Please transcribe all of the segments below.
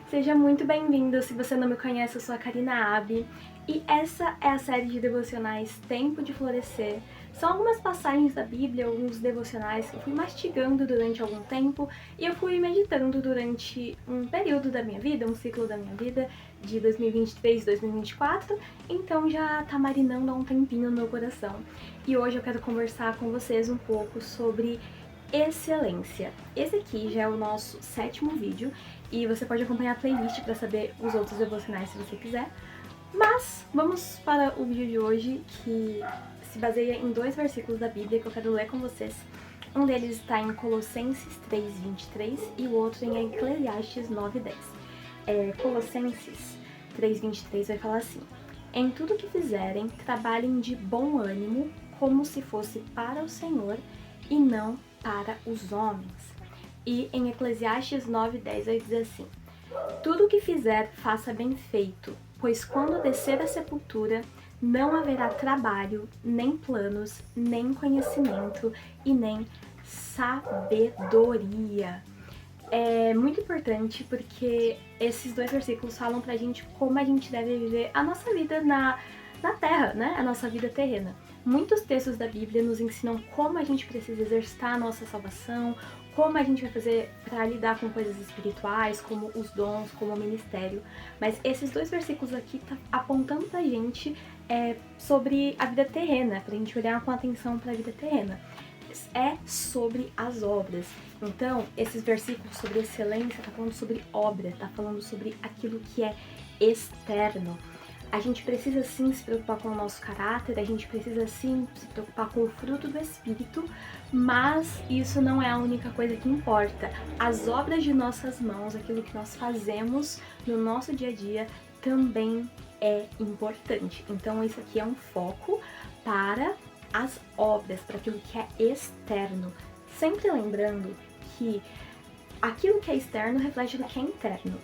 Seja muito bem-vindo. Se você não me conhece, eu sou a Karina Abi e essa é a série de devocionais Tempo de Florescer. São algumas passagens da Bíblia, alguns devocionais que eu fui mastigando durante algum tempo e eu fui meditando durante um período da minha vida, um ciclo da minha vida de 2023 e 2024, então já tá marinando há um tempinho no meu coração. E hoje eu quero conversar com vocês um pouco sobre excelência. Esse aqui já é o nosso 7º vídeo e você pode acompanhar a playlist para saber os outros devocionais se você quiser. Mas vamos para o vídeo de hoje, que se baseia em 2 versículos da Bíblia que eu quero ler com vocês. Um deles está em Colossenses 3:23 e o outro em Eclesiastes 9:10. Colossenses 3:23 vai falar assim: em tudo que fizerem, trabalhem de bom ânimo, como se fosse para o Senhor e não para os homens. E em Eclesiastes 9:10 vai dizer assim: tudo o que fizer, faça bem feito, pois quando descer a sepultura, não haverá trabalho, nem planos, nem conhecimento e nem sabedoria. É muito importante porque esses 2 versículos falam pra gente como a gente deve viver a nossa vida na Terra, né? A nossa vida terrena. Muitos textos da Bíblia nos ensinam como a gente precisa exercitar a nossa salvação, como a gente vai fazer para lidar com coisas espirituais, como os dons, como o ministério. Mas esses 2 versículos aqui tá apontando pra gente sobre a vida terrena, pra gente olhar com atenção pra vida terrena. É sobre as obras. Então, esses versículos sobre excelência tá falando sobre obra, tá falando sobre aquilo que é externo. A gente precisa sim se preocupar com o nosso caráter, a gente precisa sim se preocupar com o fruto do Espírito, mas isso não é a única coisa que importa. As obras de nossas mãos, aquilo que nós fazemos no nosso dia a dia, também é importante. Então isso aqui é um foco para as obras, para aquilo que é externo. Sempre lembrando que aquilo que é externo reflete do que é interno.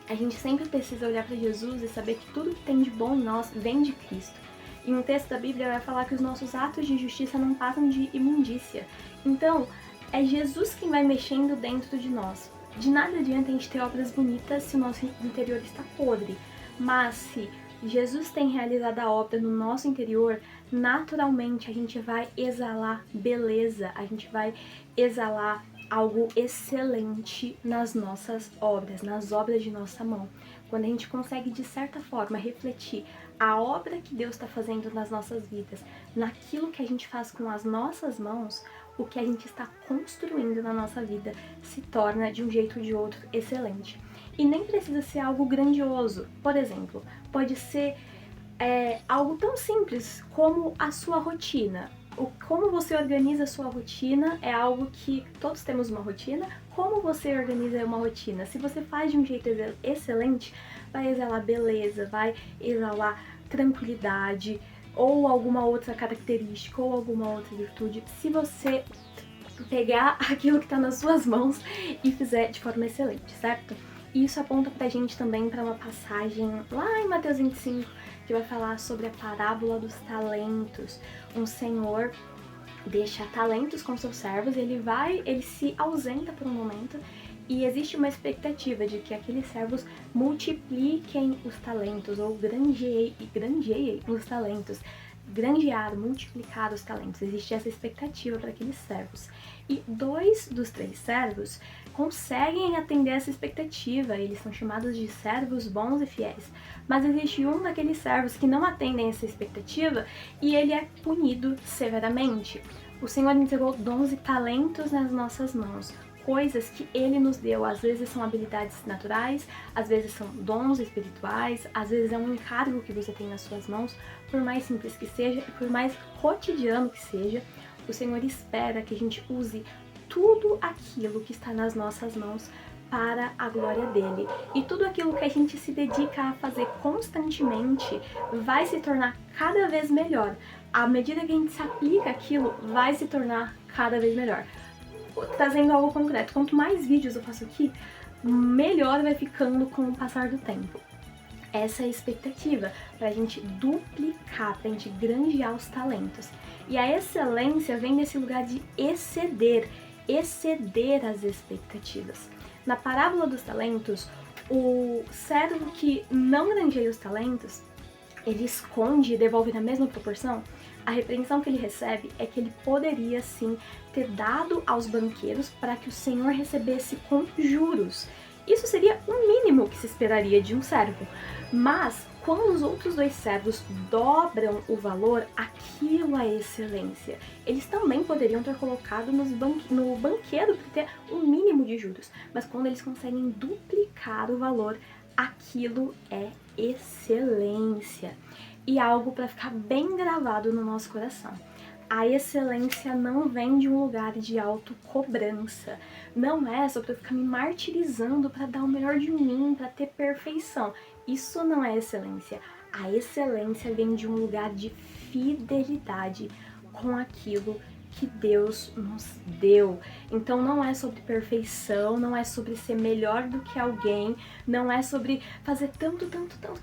A gente sempre precisa olhar para Jesus e saber que tudo que tem de bom em nós vem de Cristo. E um texto da Bíblia vai falar que os nossos atos de justiça não passam de imundícia. Então, é Jesus quem vai mexendo dentro de nós. De nada adianta a gente ter obras bonitas se o nosso interior está podre. Mas se Jesus tem realizado a obra no nosso interior, naturalmente a gente vai exalar beleza, a gente vai exalar algo excelente nas nossas obras, nas obras de nossa mão. Quando a gente consegue, de certa forma, refletir a obra que Deus está fazendo nas nossas vidas, naquilo que a gente faz com as nossas mãos, o que a gente está construindo na nossa vida se torna, de um jeito ou de outro, excelente. E nem precisa ser algo grandioso. Por exemplo, pode ser algo tão simples como a sua rotina. Como você organiza a sua rotina é algo que todos temos uma rotina. Como você organiza uma rotina? Se você faz de um jeito excelente, vai exalar beleza, vai exalar tranquilidade, ou alguma outra característica, ou alguma outra virtude. Se você pegar aquilo que está nas suas mãos e fizer de forma excelente, certo? E isso aponta pra gente também para uma passagem lá em Mateus 25, que vai falar sobre a parábola dos talentos. Um senhor deixa talentos com seus servos, ele se ausenta por um momento e existe uma expectativa de que aqueles servos multipliquem os talentos ou granjeiem os talentos. Granjear, multiplicar os talentos. Existe essa expectativa para aqueles servos. E 2 dos 3 servos conseguem atender essa expectativa, eles são chamados de servos bons e fiéis. Mas existe um daqueles servos que não atendem essa expectativa e ele é punido severamente. O Senhor entregou dons e talentos nas nossas mãos, coisas que Ele nos deu. Às vezes são habilidades naturais, às vezes são dons espirituais, às vezes é um encargo que você tem nas suas mãos. Por mais simples que seja e por mais cotidiano que seja, o Senhor espera que a gente use tudo aquilo que está nas nossas mãos para a glória dele. E tudo aquilo que a gente se dedica a fazer constantemente vai se tornar cada vez melhor. À medida que a gente se aplica aquilo, vai se tornar cada vez melhor. Trazendo algo concreto, quanto mais vídeos eu faço aqui, melhor vai ficando com o passar do tempo. Essa é a expectativa, pra gente duplicar, pra gente granjear os talentos. E a excelência vem desse lugar de exceder as expectativas. Na parábola dos talentos, O servo que não granjeia os talentos, ele esconde e devolve na mesma proporção. A repreensão que ele recebe é que ele poderia sim ter dado aos banqueiros para que o senhor recebesse com juros. Isso seria o mínimo que se esperaria de um servo. Mas quando os outros 2 servos dobram o valor, aquilo é excelência. Eles também poderiam ter colocado no banqueiro para ter o mínimo de juros. Mas quando eles conseguem duplicar o valor, aquilo é excelência. E algo para ficar bem gravado no nosso coração. A excelência não vem de um lugar de autocobrança. Não é só para eu ficar me martirizando para dar o melhor de mim, para ter perfeição. Isso não é excelência. A excelência vem de um lugar de fidelidade com aquilo que Deus nos deu. Então não é sobre perfeição, não é sobre ser melhor do que alguém, não é sobre fazer tanto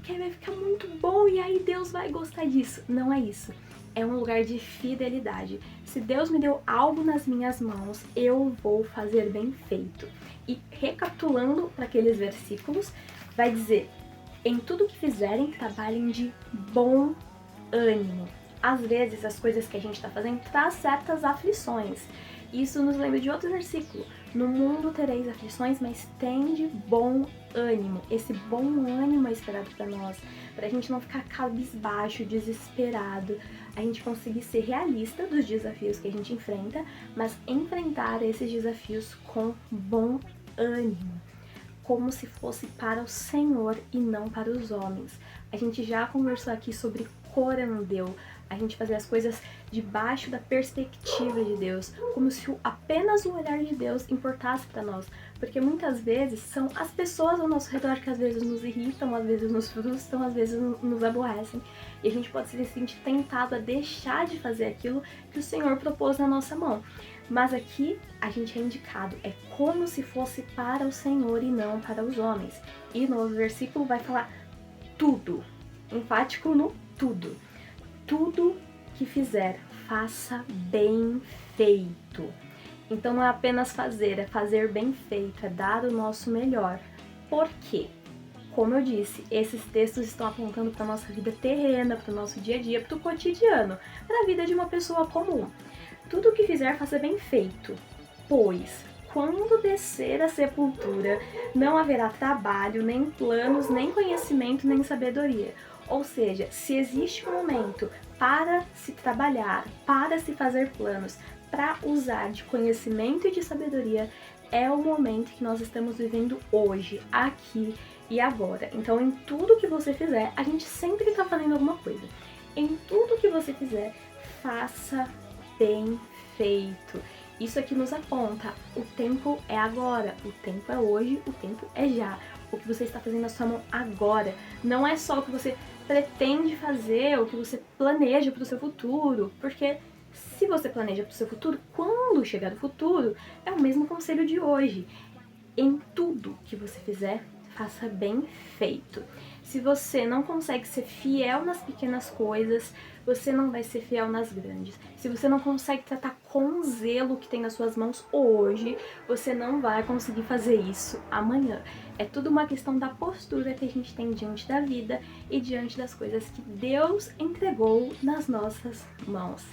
que aí vai ficar muito bom e aí Deus vai gostar disso. Não é isso. É um lugar de fidelidade. Se Deus me deu algo nas minhas mãos, eu vou fazer bem feito. E recapitulando para aqueles versículos, vai dizer: em tudo que fizerem, trabalhem de bom ânimo. Às vezes as coisas que a gente está fazendo traz certas aflições. Isso nos lembra de outro versículo. No mundo tereis aflições, mas tende bom ânimo. Esse bom ânimo é esperado para nós, para a gente não ficar cabisbaixo, desesperado, a gente conseguir ser realista dos desafios que a gente enfrenta, mas enfrentar esses desafios com bom ânimo, como se fosse para o Senhor e não para os homens. A gente já conversou aqui sobre corandeu, a gente fazer as coisas debaixo da perspectiva de Deus, como se apenas o olhar de Deus importasse para nós, porque muitas vezes são as pessoas ao nosso redor que às vezes nos irritam, às vezes nos frustram, às vezes nos aborrecem, e a gente pode se sentir tentado a deixar de fazer aquilo que o Senhor propôs na nossa mão. Mas aqui a gente é indicado, é como se fosse para o Senhor e não para os homens. E no versículo vai falar tudo, enfático no tudo. Tudo que fizer, faça bem feito. Então não é apenas fazer, é fazer bem feito, é dar o nosso melhor. Por quê? Como eu disse, esses textos estão apontando para a nossa vida terrena, para o nosso dia a dia, para o cotidiano, para a vida de uma pessoa comum. Tudo que fizer, faça bem feito, pois quando descer a sepultura, não haverá trabalho, nem planos, nem conhecimento, nem sabedoria. Ou seja, se existe um momento para se trabalhar, para se fazer planos, para usar de conhecimento e de sabedoria, é o momento que nós estamos vivendo hoje, aqui e agora. Então, em tudo que você fizer, a gente sempre está fazendo alguma coisa. Em tudo que você fizer, faça bem feito. Isso aqui nos aponta, o tempo é agora, o tempo é hoje, o tempo é já. O que você está fazendo na sua mão agora, não é só o que você pretende fazer, o que você planeja para o seu futuro, porque se você planeja para o seu futuro, quando chegar o futuro, é o mesmo conselho de hoje. Em tudo que você fizer, faça bem feito. Se você não consegue ser fiel nas pequenas coisas, você não vai ser fiel nas grandes. Se você não consegue tratar com zelo o que tem nas suas mãos hoje, você não vai conseguir fazer isso amanhã. É tudo uma questão da postura que a gente tem diante da vida e diante das coisas que Deus entregou nas nossas mãos.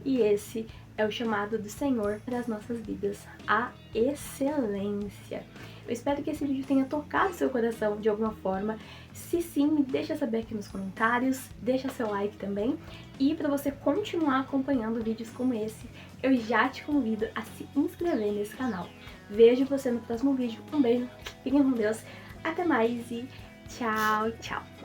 E esse é o chamado do Senhor para as nossas vidas, a excelência. Eu espero que esse vídeo tenha tocado seu coração de alguma forma. Se sim, me deixa saber aqui nos comentários, deixa seu like também. E para você continuar acompanhando vídeos como esse, eu já te convido a se inscrever nesse canal. Vejo você no próximo vídeo. Um beijo, fiquem com Deus, até mais e tchau, tchau!